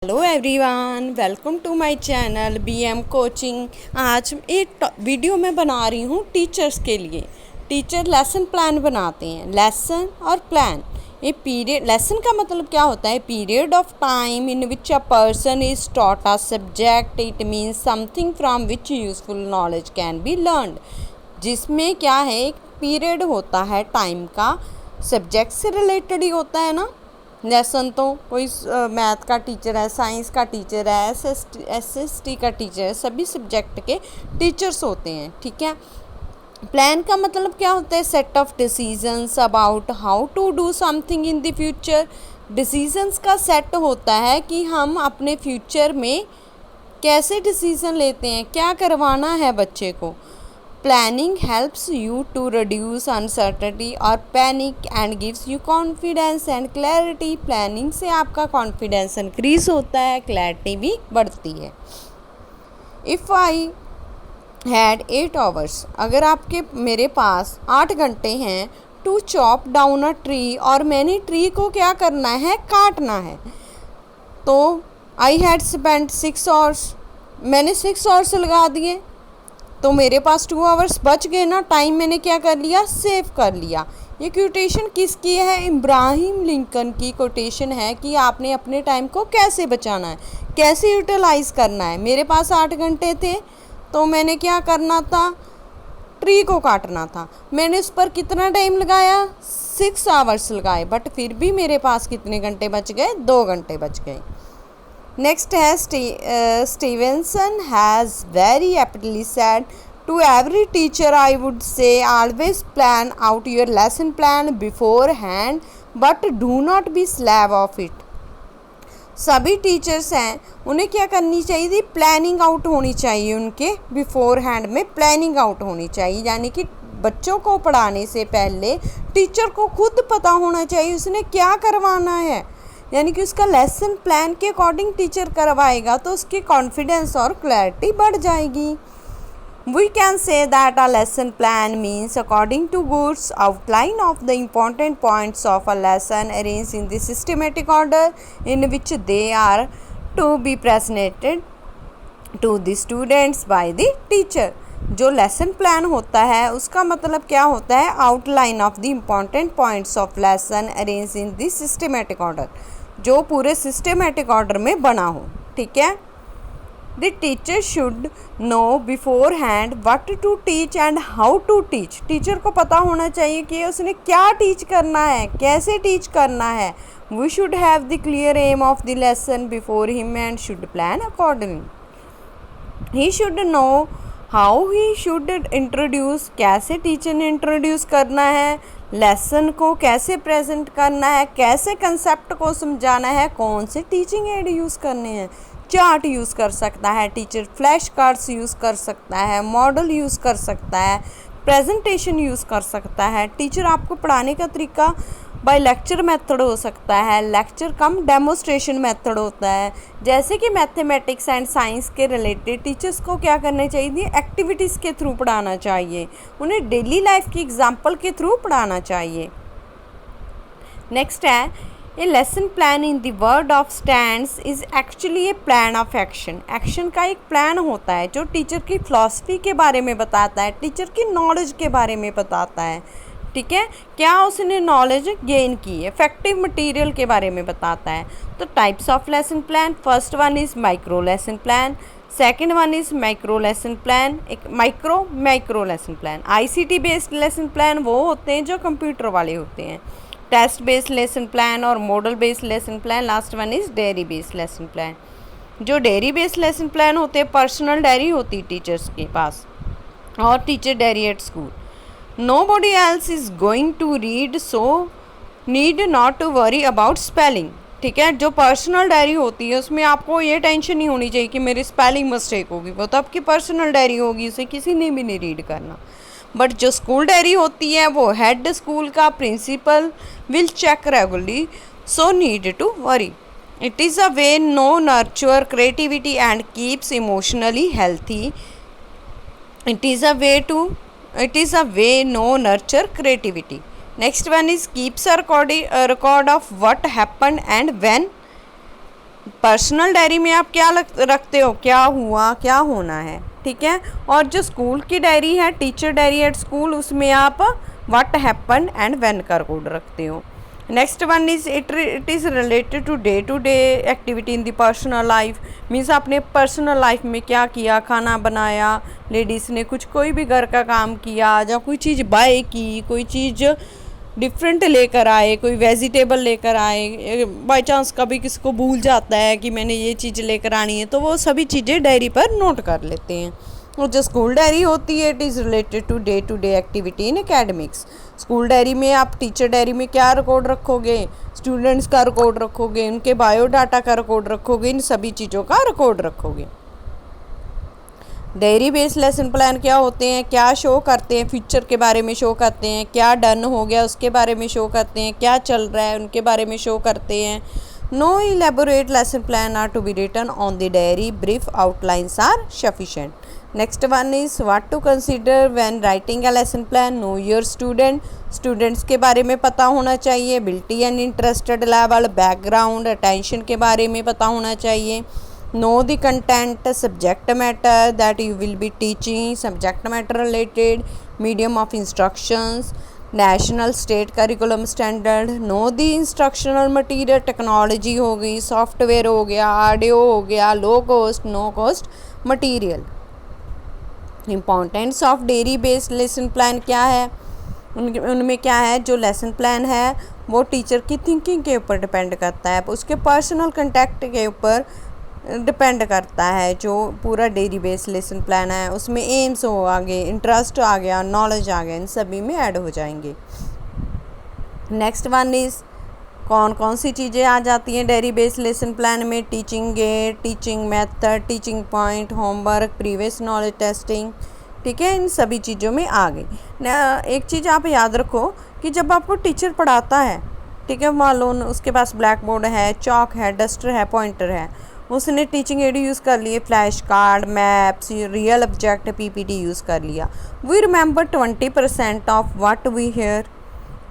Hello everyone, welcome to my channel BM coaching. आज एक video मैं बना रही हूँ टीचर्स के लिए। टीचर लेसन प्लान बनाते हैं। लेसन और प्लान, ये पीरियड, लेसन का मतलब क्या होता है? Period of time in which a person is taught a subject. It means something from which useful knowledge can be learned. जिसमें क्या है, एक पीरियड होता है टाइम का, सब्जेक्ट से रिलेटेड ही होता है ना। लेसन तो कोई मैथ का टीचर है, साइंस का टीचर है, एसएसटी का टीचर है, सभी सब्जेक्ट के टीचर्स होते हैं, ठीक है। प्लान का मतलब क्या होता है? Set of decisions about how to do something in the future. Decisions का सेट होता है कि हम अपने फ्यूचर में कैसे डिसीजन लेते हैं, क्या करवाना है बच्चे को। Planning helps you to reduce uncertainty और panic and gives you confidence and clarity। Planning से आपका confidence increase होता है, clarity भी बढ़ती है। If I had 8 hours, अगर आपके मेरे पास 8 घंटे हैं, to chop down a tree, और मैंने ट्री को क्या करना है? काटना है। तो I had spent 6 hours, मैंने 6 hours लगा दिए, तो मेरे पास 2 आवर्स बच गए ना। टाइम मैंने क्या कर लिया? सेव कर लिया। ये कोटेशन किसकी है? इब्राहिम लिंकन की कोटेशन है कि आपने अपने टाइम को कैसे बचाना है, कैसे यूटिलाइज करना है। मेरे पास 8 घंटे थे, तो मैंने क्या करना था? ट्री को काटना था। मैंने उस पर कितना टाइम लगाया? 6 आवर्स लगाए, बट फिर भी मेरे पास कितने घंटे बच गए? 2 घंटे बच गए। नेक्स्ट है Stevenson has very aptly said, to every teacher I would say always plan out your lesson plan beforehand, but do not be slave of it. सभी टीचर्स हैं, उन्हें क्या करनी चाहिए थी? प्लानिंग आउट होनी चाहिए। उनके बिफोर हैंड में प्लानिंग आउट होनी चाहिए, यानी कि बच्चों को पढ़ाने से पहले टीचर को खुद पता होना चाहिए उसने क्या करवाना है, यानी कि उसका लेसन प्लान के अकॉर्डिंग टीचर करवाएगा तो उसकी कॉन्फिडेंस और क्लैरिटी बढ़ जाएगी। We can say that a lesson plan means according to goods outline of the important points of a lesson arrange in the systematic order in which they are to be presented to the students by the teacher. जो lesson plan होता है उसका मतलब क्या होता है? Outline of the important points of lesson arrange in the systematic order, जो पूरे सिस्टमेटिक ऑर्डर में बना हो, ठीक है। The teacher should know beforehand what to teach and how to teach. Teacher को पता होना चाहिए कि उसने क्या टीच करना है, कैसे टीच करना है। We should have the clear aim of the lesson before him and should plan accordingly. He should know how he should introduce, कैसे टीचर ने इंट्रोड्यूस करना है, लेसन को कैसे प्रेजेंट करना है, कैसे कंसेप्ट को समझाना है, कौन से टीचिंग एड यूज़ करने हैं। चार्ट यूज़ कर सकता है टीचर, फ्लैश कार्ड्स यूज़ कर सकता है, मॉडल यूज़ कर सकता है, प्रेजेंटेशन यूज़ कर सकता है। टीचर आपको पढ़ाने का तरीका बाय लेक्चर मेथड हो सकता है, लेक्चर कम डेमोस्ट्रेशन मेथड होता है। जैसे कि मैथमेटिक्स एंड साइंस के रिलेटेड टीचर्स को क्या करना चाहिए? एक्टिविटीज़ के थ्रू पढ़ाना चाहिए, उन्हें डेली लाइफ की एग्जांपल के थ्रू पढ़ाना चाहिए। नेक्स्ट है, ए lesson plan in the word of stands is actually A plan of action. Action का एक प्लान होता है जो टीचर की फिलॉसफी के बारे में बताता है, टीचर की नॉलेज के बारे में बताता है, ठीक है। क्या उसने नॉलेज गेन की, इफेक्टिव मटेरियल के बारे में बताता है। तो types of lesson plan, first one is micro lesson plan, second one is micro lesson plan, एक micro lesson plan. ICT based lesson plan वो होते हैं जो कंप्यूटर वाले होते हैं। टेस्ट बेस्ड लेसन प्लान और model based lesson plan. Last one is dairy based lesson plan. जो डेयरी बेस्ड लेसन प्लान होते हैं, पर्सनल डायरी होती है टीचर्स के पास और teacher diary at school. Nobody else is going to read, so need not to worry about spelling, ठीक है। जो पर्सनल डायरी होती है उसमें आपको ये टेंशन नहीं होनी चाहिए कि मेरी स्पेलिंग मिस्टेक होगी, वो तो आपकी पर्सनल डायरी होगी, उसे किसी ने भी नहीं रीड करना। बट जो स्कूल डायरी होती है वो हेड स्कूल का principal will check regularly, so need to worry. It is a way no nurture creativity and keeps emotionally healthy. It is a way no nurture creativity. Next one is keeps a record of what happened and when personal diary में आप क्या रखते हो, क्या हुआ क्या होना है, ठीक है। और जो स्कूल की डायरी है, टीचर डायरी एट स्कूल, उसमें आप व्हाट हैपन एंड व्हेन का रिकॉर्ड रखते हो। Next one is it is related to day activity in the personal life. Means आपने पर्सनल लाइफ में क्या किया, खाना बनाया, लेडीज़ ने कुछ कोई भी घर का काम किया, या कोई चीज़ बाय की, कोई चीज़ डिफरेंट लेकर आए, कोई वेजिटेबल लेकर आए, बाय चांस कभी किसी को भूल जाता है कि मैंने ये चीज़ लेकर आनी है, तो वो सभी चीज़ें डायरी पर नोट कर लेते हैं। और जो स्कूल डायरी होती है, it is related to day activity in academics. School diary में आप टीचर डायरी में क्या रिकॉर्ड रखोगे, स्टूडेंट्स का रिकॉर्ड रखोगे, उनके बायोडाटा का रिकॉर्ड रखोगे, इन सभी चीज़ों का रिकॉर्ड रखोगे। डेयरी बेस्ड लेसन प्लान क्या होते हैं, क्या शो करते हैं, फ्यूचर के बारे में शो करते हैं, क्या डन हो गया उसके बारे में शो करते हैं, क्या चल रहा है उनके बारे में शो करते हैं। No elaborate lesson plan are to be written on the diary, brief outlines are sufficient. Next one is what to consider when writing a lesson plan. Know your students के बारे में पता होना चाहिए, ability and interested level, background, attention के बारे में पता होना चाहिए। Know the content, subject matter that you will be teaching, subject matter related, medium of instructions, national state curriculum standard। Know the instructional material, technology हो गई, software हो गया, ऑडियो हो गया, low cost no cost material. Importance of diary based lesson plan क्या है, उनमें क्या है, जो लेसन प्लान है वो टीचर की थिंकिंग के ऊपर डिपेंड करता है, उसके पर्सनल कंटेक्ट के ऊपर डिपेंड करता है। जो पूरा डेयरी बेस्ड लेसन प्लान है उसमें एम्स हो आगे, इंटरेस्ट आ गया, नॉलेज आ गया, इन सभी में ऐड हो जाएंगे। नेक्स्ट वन इज़ कौन कौन सी चीज़ें आ जाती हैं डेयरी बेस्ड लेसन प्लान में, teaching add, teaching method, teaching point, homework, previous knowledge testing, ठीक है, इन सभी चीज़ों में आ गई। एक चीज़ आप याद रखो कि जब आपको टीचर पढ़ाता है, ठीक है, मान लो उसके पास ब्लैक बोर्ड है, चॉक है, डस्टर है, पॉइंटर है, उसने टीचिंग एड यूज़ कर लिए, flash card, maps, real object, PPT use कर लिया। We remember 20% of what we hear.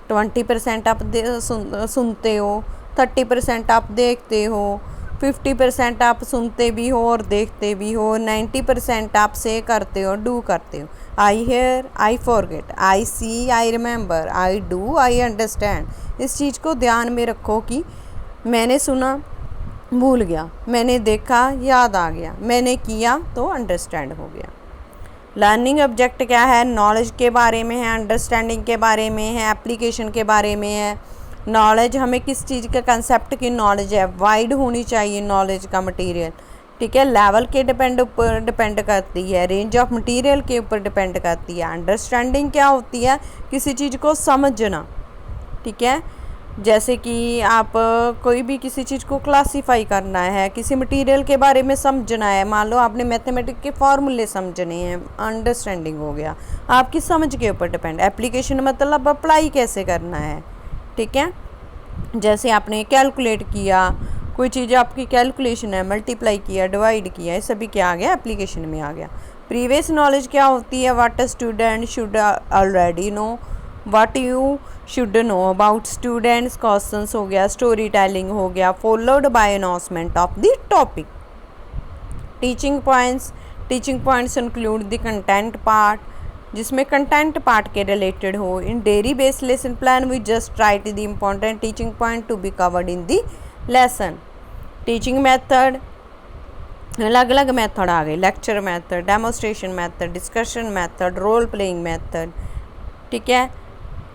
20% आप सुनते हो, 30% आप देखते हो, 50% आप सुनते भी हो और देखते भी हो, 90% आप से करते हो, डू करते हो। I hear, I forget, I see, I remember, I do, I understand. इस चीज़ को ध्यान में रखो कि मैंने सुना, भूल गया, मैंने देखा, याद आ गया, मैंने किया तो अंडरस्टैंड हो गया। लर्निंग ऑब्जेक्ट क्या है, नॉलेज के बारे में है, अंडरस्टैंडिंग के बारे में है, एप्लीकेशन के बारे में है। नॉलेज हमें किस चीज़ के कंसेप्ट की नॉलेज है, वाइड होनी चाहिए नॉलेज का मटेरियल, ठीक है, लेवल के ऊपर डिपेंड करती है, रेंज ऑफ मटेरियल के ऊपर डिपेंड करती है। अंडरस्टैंडिंग क्या होती है, किसी चीज़ को समझना, ठीक है, जैसे कि आप कोई भी किसी चीज़ को क्लासीफाई करना है, किसी मटेरियल के बारे में समझना है, मान लो आपने मैथमेटिक्स के फॉर्मूले समझने हैं, अंडरस्टैंडिंग हो गया, आपकी समझ के ऊपर डिपेंड। एप्लीकेशन मतलब अप्लाई कैसे करना है, ठीक है, जैसे आपने कैलकुलेट किया, कोई चीज़ आपकी कैलकुलेशन है, मल्टीप्लाई किया, डिवाइड किया, ये सभी क्या आ गया, एप्लीकेशन में आ गया। प्रीवियस नॉलेज क्या होती है, what a student should already know, what you should know about students, questions हो गया, स्टोरी टेलिंग हो गया, followed by announcement of the topic. Teaching points include the content part, जिसमें कंटेंट पार्ट के related हो। In dairy based lesson plan we just write the important teaching point to be covered in the lesson. Teaching method, अलग अलग method आ गए, lecture method, demonstration method, discussion method, role playing method, ठीक है।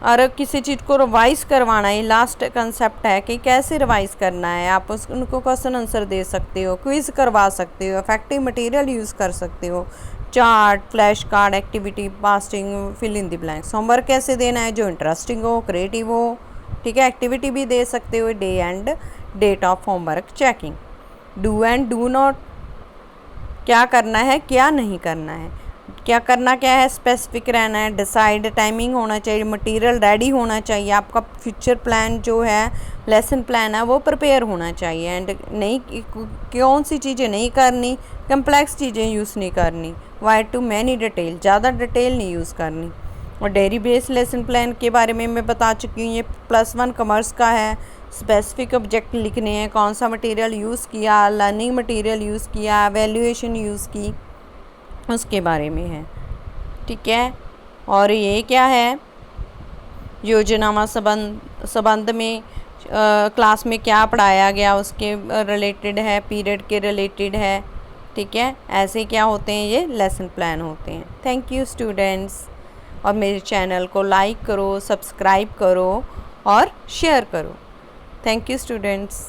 और किसी चीज़ को रिवाइज़ करवाना है, लास्ट कंसेप्ट है कि कैसे रिवाइज़ करना है, आप उनको क्वेश्चन आंसर दे सकते हो, क्विज़ करवा सकते हो, इफेक्टिव मटेरियल यूज़ कर सकते हो, chart, flash card, activity, pasting, fill in the blanks. Homework कैसे देना है, जो इंटरेस्टिंग हो, क्रिएटिव हो, ठीक है। एक्टिविटी भी दे सकते हो, day and date of homework checking. Do and do not, क्या करना है, क्या नहीं करना है, क्या करना क्या है, स्पेसिफिक रहना है, डिसाइड, टाइमिंग होना चाहिए, मटेरियल रेडी होना चाहिए, आपका फ्यूचर प्लान जो है, लेसन प्लान है वो प्रिपेयर होना चाहिए। एंड नहीं, कौन सी चीज़ें नहीं करनी, कम्प्लेक्स चीज़ें यूज़ नहीं करनी, वाइड टू मैनी डिटेल, ज़्यादा डिटेल नहीं यूज़ करनी। और डेयरी बेस्ड लेसन प्लान के बारे में मैं बता चुकी हूँ, ये +1 कॉमर्स का है, स्पेसिफिक ऑब्जेक्ट लिखने हैं, कौन सा मटेरियल यूज़ किया, लर्निंग मटेरियल यूज़ किया, वैल्यूएशन यूज़ की, उसके बारे में है। ठीक है। और ये क्या है, योजनामा संबंध में क्लास में क्या पढ़ाया गया उसके रिलेटेड है, पीरियड के रिलेटेड है। ठीक है, ऐसे क्या होते हैं, ये लेसन प्लान होते हैं। थैंक यू स्टूडेंट्स, और मेरे चैनल को लाइक करो, सब्सक्राइब करो और शेयर करो। Thank you students.